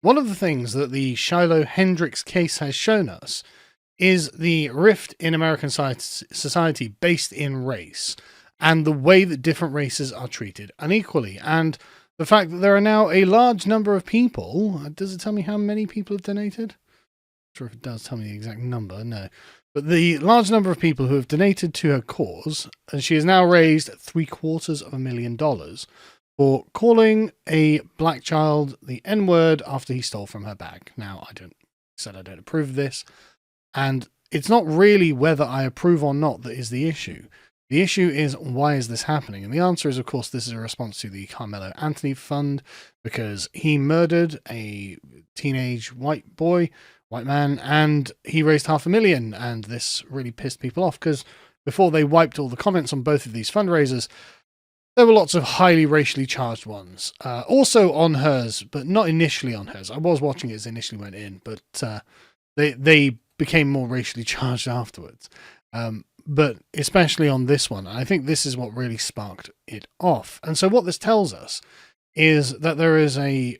one of the things that the Shiloh Hendrix case has shown us is the rift in American society based in race and the way that different races are treated unequally. And the fact that there are now a large number of people. Does it tell me how many people have donated? I'm not sure if it does tell me the exact number. No. But the large number of people who have donated to her cause, and she has now raised $750,000 for calling a black child the N-word after he stole from her bag. Now, I don't approve of this. And it's not really whether I approve or not that is the issue. The issue is, why is this happening? And the answer is, of course, this is a response to the Karmelo Anthony fund, because he murdered a teenage white man, and he raised $500,000. And this really pissed people off, because before they wiped all the comments on both of these fundraisers, there were lots of highly racially charged ones. Also on hers, but not initially on hers. I was watching it as it initially went in, but they became more racially charged afterwards. But especially on this one, I think this is what really sparked it off. And so what this tells us is that there is a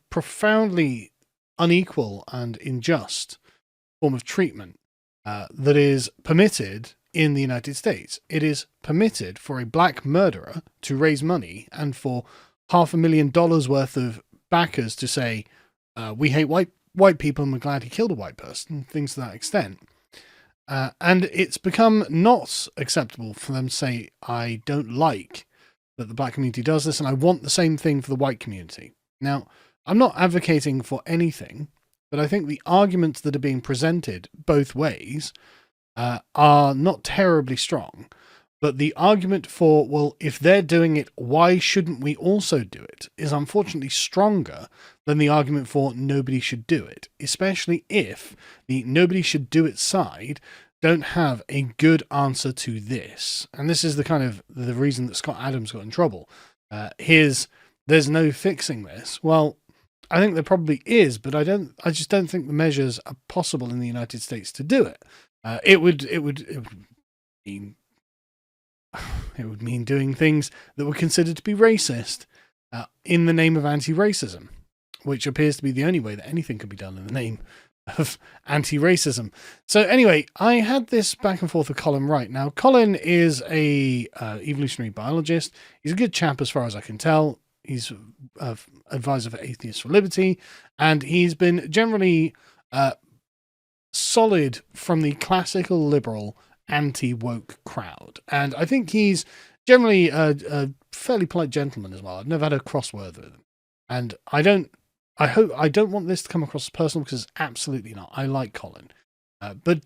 profoundly unequal and unjust form of treatment that is permitted in the United States. It is permitted for a black murderer to raise money and for $500,000 worth of backers to say, we hate white people and we're glad he killed a white person, things to that extent. And it's become not acceptable for them to say, I don't like that the black community does this and I want the same thing for the white community. Now, I'm not advocating for anything, but I think the arguments that are being presented both ways are not terribly strong. But the argument for, well, if they're doing it, why shouldn't we also do it, is unfortunately stronger than the argument for nobody should do it, especially if the nobody should do it side don't have a good answer to this. And this is the kind of the reason that Scott Adams got in trouble. There's no fixing this. Well, I think there probably is, but I just don't think the measures are possible in the United States to do it. It would mean doing things that were considered to be racist in the name of anti-racism, which appears to be the only way that anything could be done in the name of anti-racism. So anyway, I had this back and forth with Colin Wright. Now, Colin is a evolutionary biologist. He's a good chap as far as I can tell. He's an advisor for Atheists for Liberty, and he's been generally solid from the classical liberal anti-woke crowd. And I think he's generally a fairly polite gentleman as well. I've never had a crossword with him. And I don't want this to come across as personal, because it's absolutely not. I like Colin.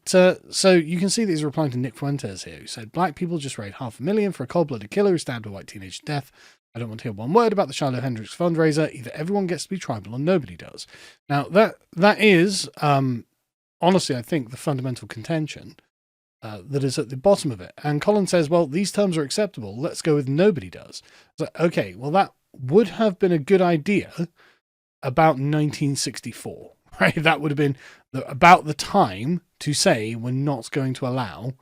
So you can see that he's replying to Nick Fuentes here, who said, black people just raised $500,000 for a cold-blooded killer who stabbed a white teenager to death. I don't want to hear one word about the Shiloh Hendrix fundraiser. Either everyone gets to be tribal or nobody does. Now, that is, honestly, I think, the fundamental contention that is at the bottom of it. And Colin says, well, these terms are acceptable. Let's go with nobody does. It's like, okay, well, that would have been a good idea about 1964, right? That would have been about the time to say we're not going to allow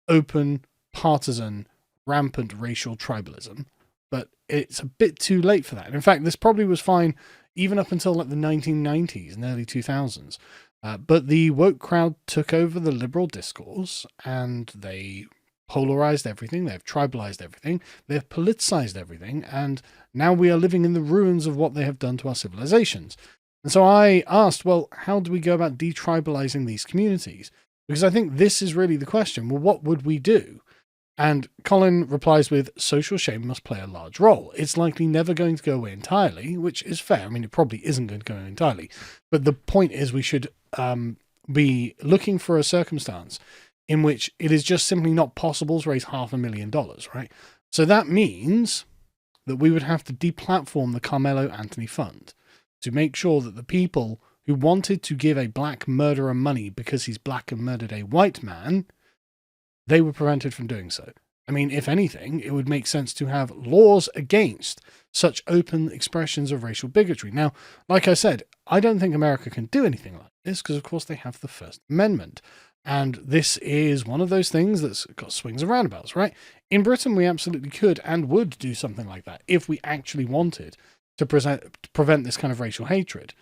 open, partisan, rampant racial tribalism. But it's a bit too late for that. And in fact, this probably was fine even up until like the 1990s and early 2000s. But the woke crowd took over the liberal discourse, and they polarized everything. They've tribalized everything. They've politicized everything. And now we are living in the ruins of what they have done to our civilizations. And so I asked, well, how do we go about detribalizing these communities? Because I think this is really the question. Well, what would we do? And Colin replies with, social shame must play a large role. It's likely never going to go away entirely, which is fair. I mean, it probably isn't going to go away entirely. But the point is, we should be looking for a circumstance in which it is just simply not possible to raise $500,000, right? So that means that we would have to deplatform the Karmelo Anthony Fund to make sure that the people who wanted to give a black murderer money because he's black and murdered a white man, they were prevented from doing so. I mean, if anything, it would make sense to have laws against such open expressions of racial bigotry. Now, like I said, I don't think America can do anything like this because, of course, they have the First Amendment. And this is one of those things that's got swings and roundabouts, right? In Britain, we absolutely could and would do something like that if we actually wanted to prevent this kind of racial hatred.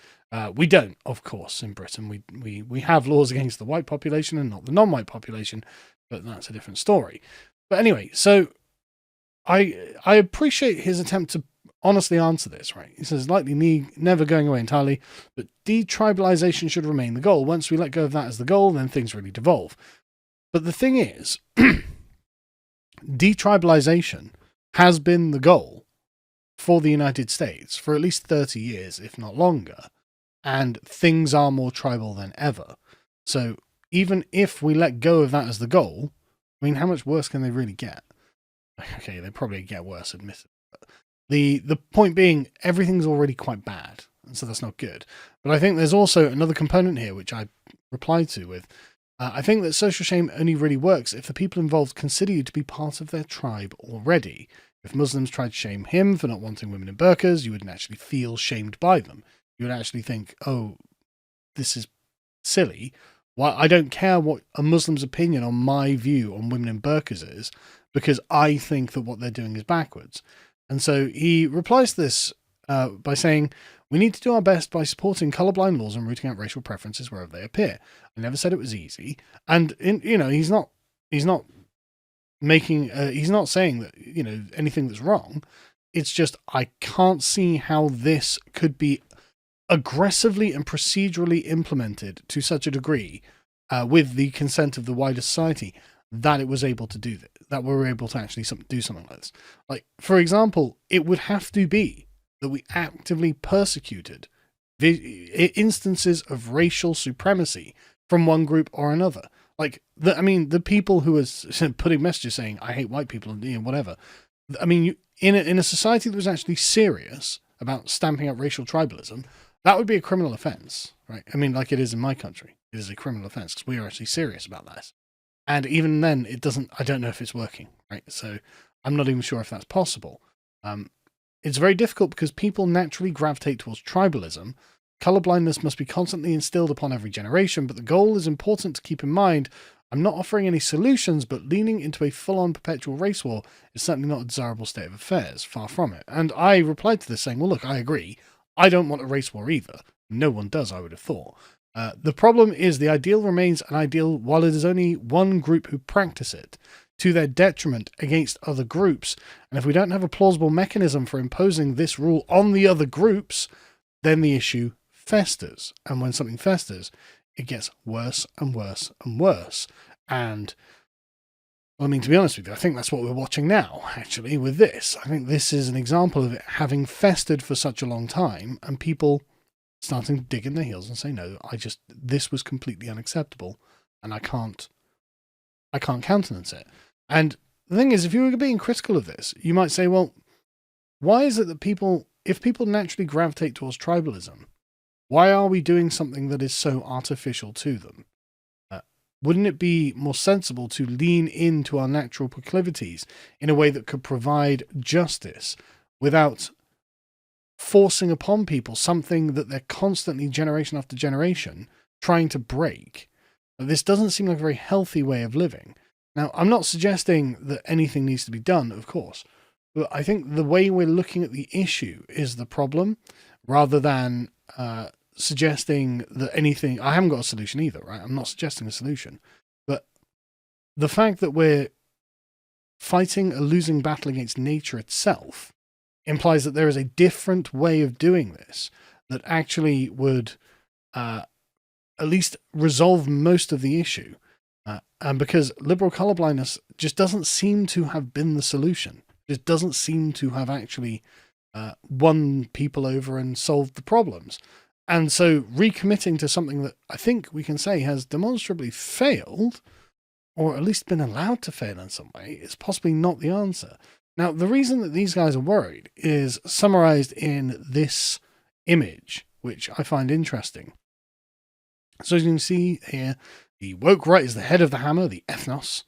We don't, of course, in Britain. We have laws against the white population and not the non-white population, but that's a different story. But anyway, so I appreciate his attempt to honestly answer this, right? He says, likely never going away entirely, but detribalization should remain the goal. Once we let go of that as the goal, then things really devolve. But the thing is, detribalization has been the goal for the United States for at least 30 years, if not longer. And things are more tribal than ever. So even if we let go of that as the goal, I mean, how much worse can they really get? Okay, they probably get worse, admittedly. But the point being, everything's already quite bad, and so that's not good. But I think there's also another component here, which I replied to with, I think that social shame only really works if the people involved consider you to be part of their tribe already. If Muslims tried to shame him for not wanting women in burqas, you wouldn't actually feel shamed by them. You would actually think, oh, this is silly. Well, I don't care what a Muslim's opinion on my view on women in burqas is, because I think that what they're doing is backwards. And so he replies to this by saying, we need to do our best by supporting colorblind laws and rooting out racial preferences wherever they appear. I never said it was easy. And, he's not saying that, anything that's wrong. It's just, I can't see how this could be aggressively and procedurally implemented to such a degree with the consent of the wider society that it was able to do that we're able to actually do something like this. Like, for example, it would have to be that we actively persecuted instances of racial supremacy from one group or another. Like, the people who are putting messages saying, I hate white people and whatever. I mean, in a society that was actually serious about stamping out racial tribalism, that would be a criminal offense, right? I mean, like it is in my country. It is a criminal offense because we are actually serious about that. And even then, I don't know if it's working, right? So I'm not even sure if that's possible. It's very difficult because people naturally gravitate towards tribalism. Colorblindness must be constantly instilled upon every generation, but the goal is important to keep in mind. I'm not offering any solutions, but leaning into a full-on perpetual race war is certainly not a desirable state of affairs. Far from it. And I replied to this saying, well, look, I agree. I don't want a race war either. No one does, I would have thought. The problem is the ideal remains an ideal while it is only one group who practice it, to their detriment against other groups. And if we don't have a plausible mechanism for imposing this rule on the other groups, then the issue festers. And when something festers, it gets worse and worse and worse. And, well, I mean, to be honest with you, I think that's what we're watching now, actually, with this. I think this is an example of it having festered for such a long time, and people starting to dig in their heels and say, no, this was completely unacceptable, and I can't countenance it. And the thing is, if you were being critical of this, you might say, well, why is it that if people naturally gravitate towards tribalism, why are we doing something that is so artificial to them? Wouldn't it be more sensible to lean into our natural proclivities in a way that could provide justice without forcing upon people something that they're constantly, generation after generation, trying to break? This doesn't seem like a very healthy way of living. Now, I'm not suggesting that anything needs to be done, of course, but I think the way we're looking at the issue is the problem, rather than suggesting that anything... I haven't got a solution either, right? I'm not suggesting a solution. But the fact that we're fighting a losing battle against nature itself implies that there is a different way of doing this that actually would at least resolve most of the issue. And because liberal colorblindness just doesn't seem to have been the solution. It doesn't seem to have actually won people over and solved the problems. And so recommitting to something that I think we can say has demonstrably failed, or at least been allowed to fail in some way, is possibly not the answer. Now, the reason that these guys are worried is summarized in this image, which I find interesting. So as you can see here, the woke right is the head of the hammer, the ethnos.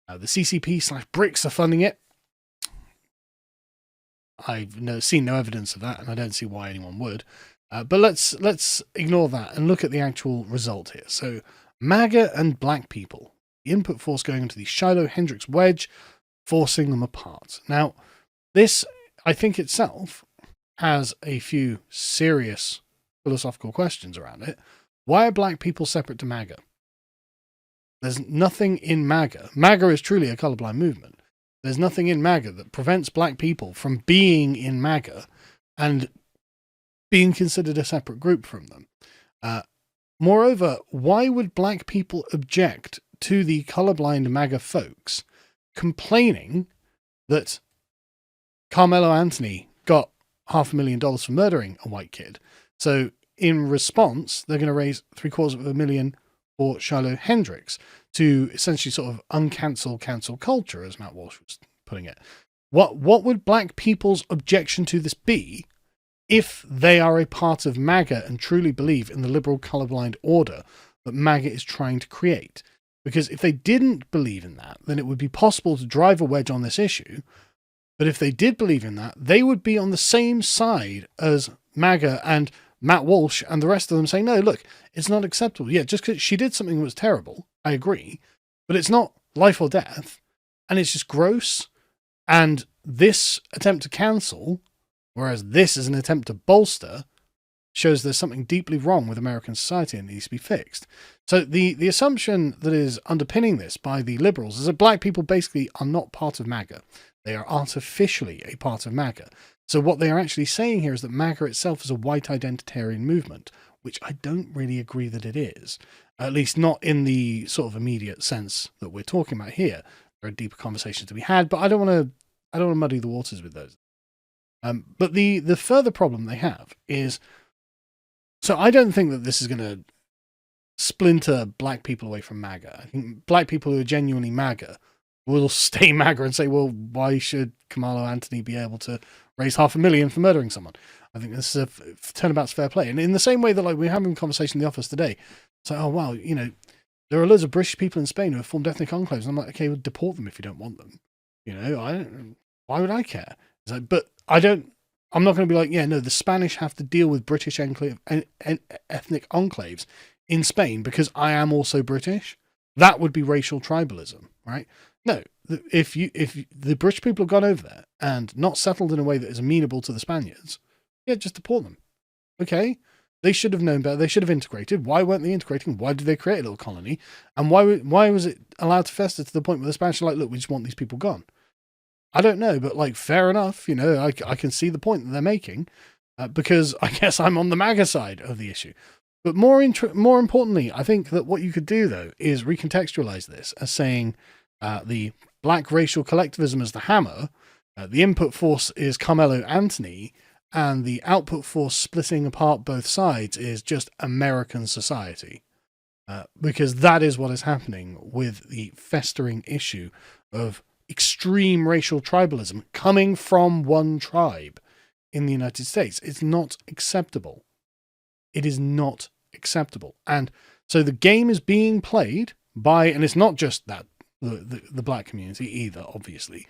The CCP/BRICS are funding it. I've seen no evidence of that, and I don't see why anyone would. But let's ignore that and look at the actual result here. So MAGA and black people, the input force going into the Shiloh Hendrix wedge, forcing them apart. Now, this, I think itself, has a few serious philosophical questions around it. Why are black people separate to MAGA? There's nothing in MAGA. MAGA is truly a colorblind movement. There's nothing in MAGA that prevents black people from being in MAGA and being considered a separate group from them. Moreover, why would black people object to the colorblind MAGA folks complaining that Karmelo Anthony got $500,000 for murdering a white kid? So in response, they're going to raise $750,000 for Shiloh Hendrix to essentially sort of uncancel cancel culture, as Matt Walsh was putting it. What would black people's objection to this be if they are a part of MAGA and truly believe in the liberal colorblind order that MAGA is trying to create? Because if they didn't believe in that, then it would be possible to drive a wedge on this issue. But if they did believe in that, they would be on the same side as MAGA and Matt Walsh and the rest of them, saying, no, look, it's not acceptable. Yeah, just because she did something that was terrible, I agree, but it's not life or death, and it's just gross. And this attempt to cancel, whereas this is an attempt to bolster, shows there's something deeply wrong with American society and needs to be fixed. So the assumption that is underpinning this by the liberals is that black people basically are not part of MAGA. They are artificially a part of MAGA. So what they are actually saying here is that MAGA itself is a white identitarian movement, which I don't really agree that it is, at least not in the sort of immediate sense that we're talking about here. There are deeper conversations to be had, but I don't want to muddy the waters with those. But the further problem they have is, so I don't think that this is going to splinter black people away from MAGA. I think black people who are genuinely MAGA will stay MAGA and say, well, why should Karmelo Anthony be able to raise $500,000 for murdering someone? I think this is a turnabout's fair play. And in the same way that, like, we're having a conversation in the office today, it's like, oh, wow, you know, there are loads of British people in Spain who have formed ethnic enclaves. And I'm like, okay, we'll deport them if you don't want them. You know, why would I care? It's like, but I'm not going to be like, yeah, no, the Spanish have to deal with British ethnic enclaves in Spain because I am also British. That would be racial tribalism, right? No, if the British people have gone over there and not settled in a way that is amenable to the Spaniards, yeah, just deport them. Okay, they should have known better. They should have integrated. Why weren't they integrating? Why did they create a little colony? And why was it allowed to fester to the point where the Spanish are like, look, we just want these people gone? I don't know, but like, fair enough. You know, I can see the point that they're making because I guess I'm on the MAGA side of the issue. But more importantly, I think that what you could do, though, is recontextualize this as saying the black racial collectivism is the hammer, the input force is Karmelo Anthony, and the output force splitting apart both sides is just American society. Because that is what is happening with the festering issue of extreme racial tribalism coming from one tribe in the United States. It's not acceptable. It is not acceptable. And so the game is being played by, and it's not just that the black community either, obviously,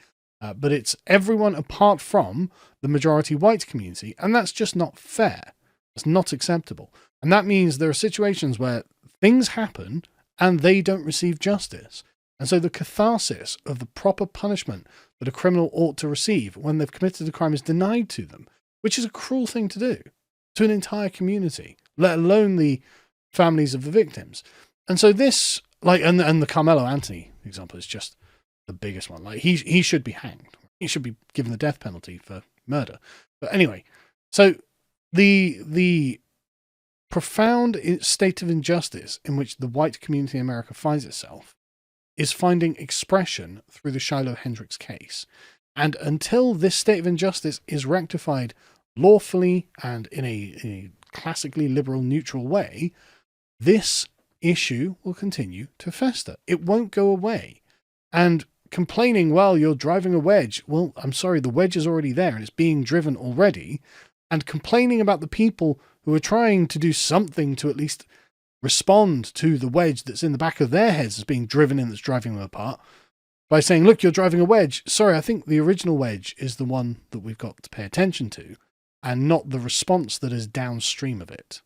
but it's everyone apart from the majority white community, and that's just not fair. It's not acceptable. And that means there are situations where things happen and they don't receive justice. And so the catharsis of the proper punishment that a criminal ought to receive when they've committed a crime is denied to them, which is a cruel thing to do to an entire community, let alone the families of the victims. And so this, like, and the Karmelo Anthony example is just the biggest one. Like, he should be hanged. He should be given the death penalty for murder. But anyway, so the profound state of injustice in which the white community in America finds itself is finding expression through the Shiloh Hendrix case. And until this state of injustice is rectified lawfully and in a classically liberal, neutral way, this issue will continue to fester. It won't go away. And complaining, well, you're driving a wedge. Well, I'm sorry, the wedge is already there and it's being driven already. And complaining about the people who are trying to do something to at least respond to the wedge that's in the back of their heads as being driven in, that's driving them apart, by saying, look, you're driving a wedge. Sorry, I think the original wedge is the one that we've got to pay attention to, and not the response that is downstream of it.